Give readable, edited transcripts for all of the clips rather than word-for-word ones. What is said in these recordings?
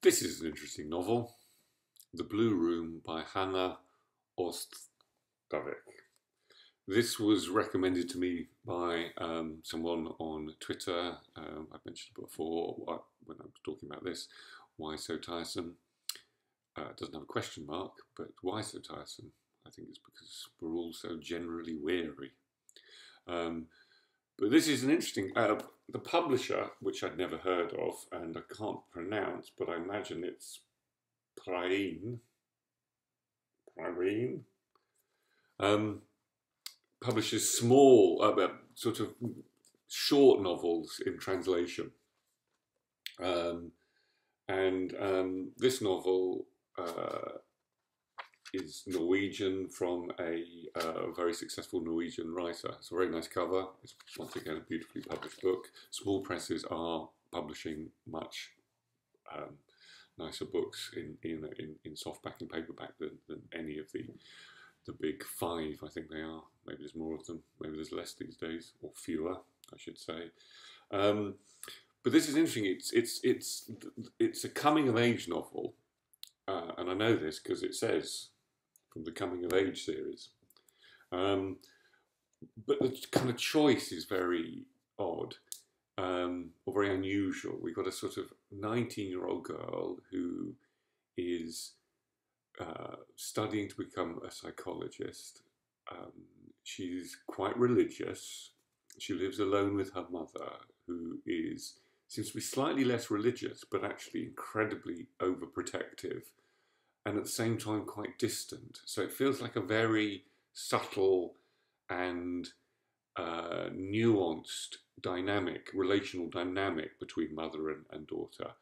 This is an interesting novel, The Blue Room by Hanne Orstavik. This was recommended to me by someone on Twitter. I've mentioned it before when I was talking about this. Why so tiresome? It doesn't have a question mark, but why so tiresome? I think it's because we're all so generally weary. But this is an interesting. The publisher, which I'd never heard of and I can't pronounce, but I imagine it's Peirene. Publishes small, sort of short novels in translation. This novel is Norwegian from a very successful Norwegian writer. It's a very nice cover. It's once again a beautifully published book. Small presses are publishing much nicer books in softback and paperback than any of the big five. I think they are. Maybe there's more of them. Maybe there's less these days, or fewer, I should say. But this is interesting. It's a coming of age novel, and I know this because it says from the coming of age series. But the kind of choice is very odd, or very unusual. We've got a sort of 19-year-old girl who is studying to become a psychologist. She's quite religious. She lives alone with her mother, who seems to be slightly less religious, but actually incredibly overprotective, and at the same time quite distant. So it feels like a very subtle and nuanced relational dynamic between mother and daughter.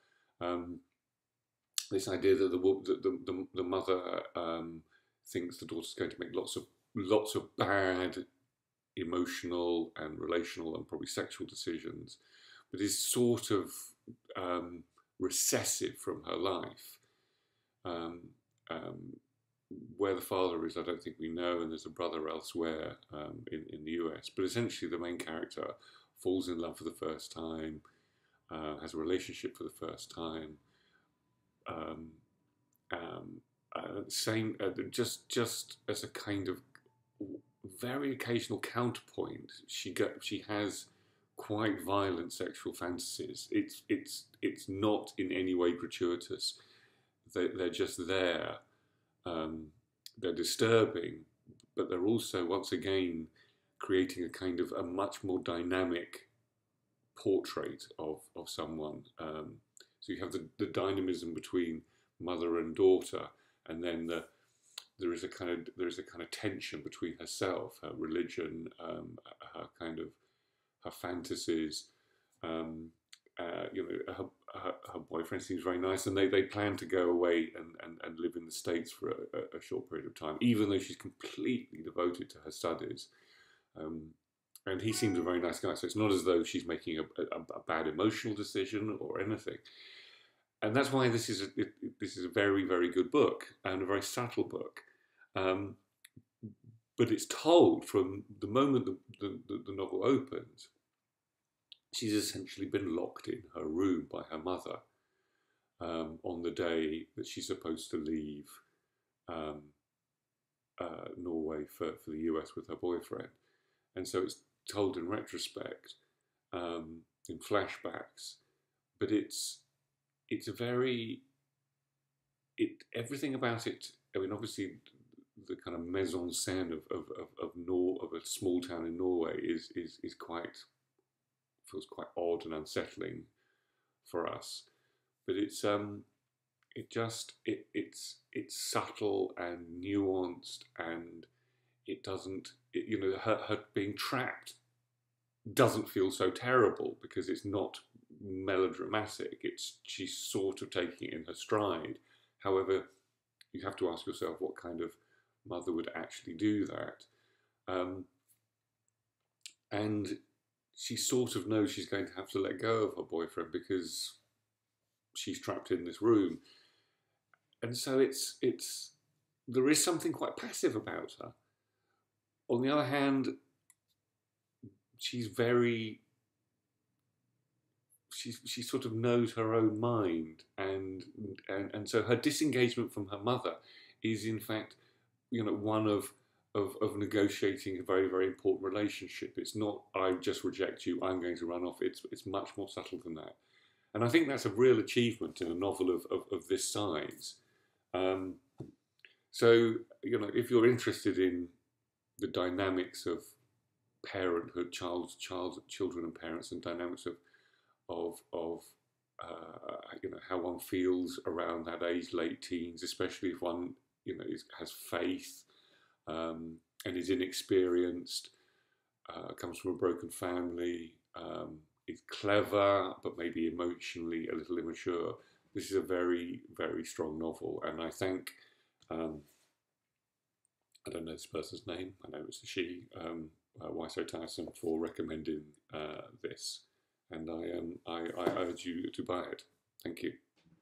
This idea that the mother thinks the daughter's going to make lots of bad emotional and relational and probably sexual decisions, but is sort of recessive from her life. Where the father is, I don't think we know, and there's a brother elsewhere in the US. But essentially, the main character falls in love for the first time, has a relationship for the first time. Just as a kind of very occasional counterpoint, she has quite violent sexual fantasies. It's not in any way gratuitous. They're just there. They're disturbing, but they're also once again creating a kind of a much more dynamic portrait of someone. So you have the dynamism between mother and daughter, and then there is a kind of tension between herself, her religion, her fantasies. Her boyfriend seems very nice, and they plan to go away and live in the States for a short period of time, even though she's completely devoted to her studies. And he seems a very nice guy, so it's not as though she's making a bad emotional decision or anything. And that's why this is a very, very good book and a very subtle book. But it's told from the moment the novel opens. She's essentially been locked in her room by her mother on the day that she's supposed to leave Norway for the US with her boyfriend. And so it's told in retrospect, in flashbacks, but everything about it. I mean, obviously, the kind of mise en scène of a small town in Norway is feels quite odd and unsettling for us, but it's subtle and nuanced, and it doesn't. Her being trapped doesn't feel so terrible because it's not melodramatic. She's sort of taking it in her stride. However, you have to ask yourself what kind of mother would actually do that, and she sort of knows she's going to have to let go of her boyfriend because she's trapped in this room. And so there is something quite passive about her. On the other hand, she's very she sort of knows her own mind, and so her disengagement from her mother is in fact, one of negotiating a very, very important relationship. It's not, I just reject you, I'm going to run off. It's much more subtle than that. And I think that's a real achievement in a novel of this size. Um, so, if you're interested in the dynamics of parenthood, children and parents, and dynamics of how one feels around that age, late teens, especially if one has faith, and is inexperienced, comes from a broken family, is clever but maybe emotionally a little immature. This is a very, very strong novel, and I thank, I don't know this person's name, I know it's a she, Why So Tiresome, for recommending this, and I urge you to buy it. Thank you.